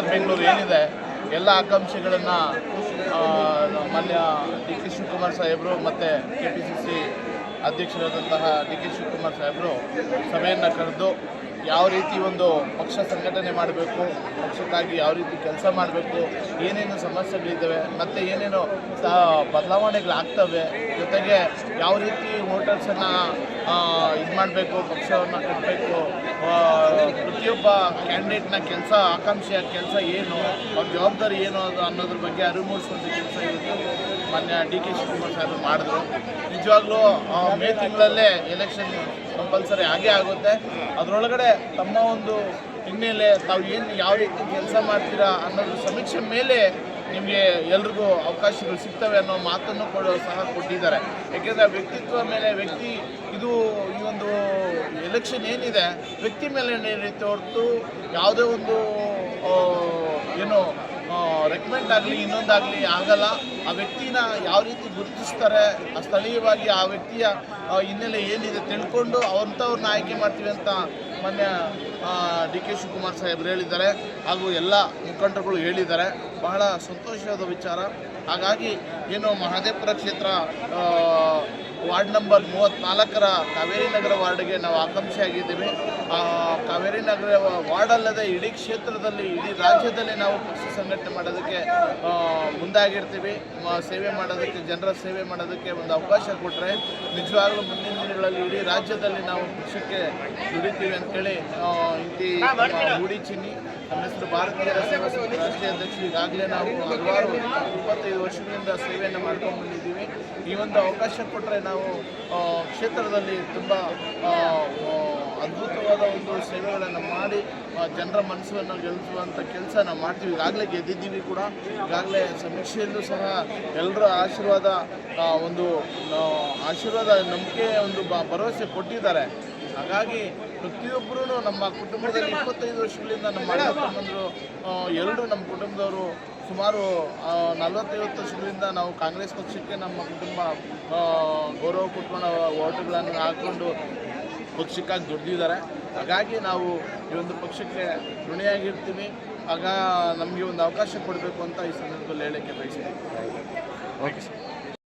Greater Bengaluru ಏನಿದೆ ಎಲ್ಲ ಆಕಾಂಕ್ಷೆಗಳನ್ನು ಮಾನ್ಯ ಡಿ ಕೆ ಶಿವಕುಮಾರ್ ಸಾಹೇಬರು ಮತ್ತು KPCC ಅಧ್ಯಕ್ಷರಾದಂತಹ ಡಿ ಕೆ ಶಿವಕುಮಾರ್ ಸಾಹೇಬರು ಸಭೆಯನ್ನು ಕರೆದು ಯಾವ ರೀತಿ ಒಂದು ಪಕ್ಷ ಸಂಘಟನೆ ಮಾಡಬೇಕು, ಪಕ್ಷಕ್ಕಾಗಿ ಯಾವ ರೀತಿ ಕೆಲಸ ಮಾಡಬೇಕು, ಏನೇನು ಸಮಸ್ಯೆಗಳಿದ್ದಾವೆ ಮತ್ತು ಏನೇನು ಬದಲಾವಣೆಗಳಾಗ್ತವೆ, ಜೊತೆಗೆ ಯಾವ ರೀತಿ ವೋಟರ್ಸನ್ನು ಇದು ಮಾಡಬೇಕು, ಪಕ್ಷವನ್ನು ಕಟ್ಟಬೇಕು, ಪ್ರತಿಯೊಬ್ಬ ಕ್ಯಾಂಡಿಡೇಟ್ನ ಕೆಲಸ ಆಕಾಂಕ್ಷೆಯ ಕೆಲಸ ಏನು, ಅವ್ರ ಜವಾಬ್ದಾರಿ ಏನು ಅನ್ನೋದ್ರ ಬಗ್ಗೆ ಅರಿವು ಮೂಡಿಸುವಂಥ ಕೆಲಸ ಇವತ್ತು ಮಾನ್ಯ ಡಿ ಕೆ ಶಿವಕುಮಾರ್ ಸಾಹೇಬರು ಮಾಡಿದ್ರು. ನಿಜವಾಗ್ಲೂ ಮೇ ತಿಂಗಳಲ್ಲೇ ಎಲೆಕ್ಷನ್ ಕಂಪಲ್ಸರಿ ಆಗೇ ಆಗುತ್ತೆ. ಅದರೊಳಗಡೆ ತಮ್ಮ ಒಂದು ಹಿನ್ನೆಲೆ ತಾವು ಯಾವ ರೀತಿ ಕೆಲಸ ಮಾಡ್ತೀರಾ ಅನ್ನೋದ್ರ ಸಮೀಕ್ಷೆ ಮೇಲೆ ನಿಮಗೆ ಎಲ್ರಿಗೂ ಅವಕಾಶಗಳು ಸಿಗ್ತವೆ ಅನ್ನೋ ಮಾತನ್ನು ಸಹ ಕೊಟ್ಟಿದ್ದಾರೆ. ಯಾಕೆಂದರೆ ವ್ಯಕ್ತಿತ್ವ ಮೇಲೆ ಇದು ಈ ಒಂದು ಎಲೆಕ್ಷನ್ ಏನಿದೆ ವ್ಯಕ್ತಿ ಮೇಲೆ ನಡೆಯುತ್ತೆ ಹೊರತು ಯಾವುದೇ ಒಂದು ರೆಕಮೆಂಡ್ ಆಗಲಿ ಇನ್ನೊಂದಾಗಲಿ ಆಗಲ್ಲ. ಆ ವ್ಯಕ್ತಿನ ಯಾವ ರೀತಿ ಗುರುತಿಸ್ತಾರೆ, ಆ ಸ್ಥಳೀಯವಾಗಿ ಆ ವ್ಯಕ್ತಿಯ ಹಿನ್ನೆಲೆ ಏನಿದೆ ತಿಳ್ಕೊಂಡು ಅಂಥವ್ರನ್ನ ಆಯ್ಕೆ ಮಾಡ್ತೀವಿ ಅಂತ ಮಾನ್ಯ ಡಿ ಕೆ ಶಿವಕುಮಾರ್ ಸಾಹೇಬರು ಹೇಳಿದ್ದಾರೆ, ಹಾಗೂ ಎಲ್ಲ ಮುಖಂಡರುಗಳು ಹೇಳಿದ್ದಾರೆ. ಬಹಳ ಸಂತೋಷವಾದ ವಿಚಾರ. ಹಾಗಾಗಿ ಮಹದೇವಪುರ ಕ್ಷೇತ್ರ ವಾರ್ಡ್ ನಂಬರ್ 34ರ ಕಾವೇರಿ ನಗರ ವಾರ್ಡ್ಗೆ ನಾವು ಆಕಾಂಕ್ಷಿಯಾಗಿದ್ದೀವಿ. ಕಾವೇರಿ ನಗರ ವಾರ್ಡ್ ಅಲ್ಲದೆ ಇಡೀ ಕ್ಷೇತ್ರದಲ್ಲಿ, ಇಡೀ ರಾಜ್ಯದಲ್ಲಿ ನಾವು ಪಕ್ಷ ಸಂಘಟನೆ ಮಾಡೋದಕ್ಕೆ ಮುಂದಾಗಿರ್ತೀವಿ. ಸೇವೆ ಮಾಡೋದಕ್ಕೆ, ಜನರ ಸೇವೆ ಮಾಡೋದಕ್ಕೆ ಒಂದು ಅವಕಾಶ ಕೊಟ್ಟರೆ ನಿಜವಾಗ್ಲೂ ಮುಂದಿನ ದಿನಗಳಲ್ಲಿ ಇಡೀ ರಾಜ್ಯದಲ್ಲಿ ನಾವು ಪಕ್ಷಕ್ಕೆ ದುಡಿತೀವಿ ಅಂತೇಳಿ ರೂಢಿ ಚಿನ್ನಿ ನಮ್ಮ ಹೆಸರು ಭಾರತೀಯ ಸೇವಾ ಸಮಿತಿ ರಾಷ್ಟ್ರೀಯ ಅಧ್ಯಕ್ಷರು. ಈಗಾಗಲೇ ನಾವು ಹಲವಾರು 25 ವರ್ಷಗಳಿಂದ ಸೇವೆಯನ್ನು ಮಾಡ್ಕೊಂಡು ಬಂದಿದ್ದೀವಿ. ಈ ಒಂದು ಅವಕಾಶ ಕೊಟ್ಟರೆ ನಾವು ಕ್ಷೇತ್ರದಲ್ಲಿ ತುಂಬ ಅದ್ಭುತವಾದ ಒಂದು ಸೇವೆಗಳನ್ನು ಮಾಡಿ ಜನರ ಮನಸ್ಸನ್ನು ಗೆಲ್ಲಿಸುವಂಥ ಕೆಲಸ ನಾವು ಮಾಡ್ತೀವಿ. ಈಗಾಗಲೇ ಗೆದ್ದಿದ್ದೀವಿ ಕೂಡ. ಈಗಾಗಲೇ ಸಮೀಕ್ಷೆಯಲ್ಲೂ ಸಹ ಎಲ್ಲರ ಆಶೀರ್ವಾದ ನಂಬಿಕೆ ಒಂದು ಭರವಸೆ ಕೊಟ್ಟಿದ್ದಾರೆ. ಹಾಗಾಗಿ ಪ್ರತಿಯೊಬ್ಬರೂ ನಮ್ಮ ಕುಟುಂಬದಲ್ಲಿ 25 ವರ್ಷಗಳಿಂದ ನಮ್ಮ ಅಣ್ಣ ತಮ್ಮಂದರು ಎಲ್ಲರೂ ನಮ್ಮ ಕುಟುಂಬದವರು ಸುಮಾರು 40-50 ವರ್ಷಗಳಿಂದ ನಾವು ಕಾಂಗ್ರೆಸ್ ಪಕ್ಷಕ್ಕೆ ನಮ್ಮ ಕುಟುಂಬ ಗೌರವ ಕೊಟ್ಕೊಂಡು ಓಟುಗಳನ್ನು ಹಾಕ್ಕೊಂಡು ಪಕ್ಷಕ್ಕಾಗಿ ದುಡಿದಿದ್ದಾರೆ. ಹಾಗಾಗಿ ನಾವು ಈ ಒಂದು ಪಕ್ಷಕ್ಕೆ ಋಣಿಯಾಗಿರ್ತೀವಿ. ಆಗ ನಮಗೆ ಒಂದು ಅವಕಾಶ ಕೊಡಬೇಕು ಅಂತ ಈ ಸಂದರ್ಭದಲ್ಲಿ ಹೇಳೋಕ್ಕೆ ಬಯಸ್ತೀನಿ. Okay sir.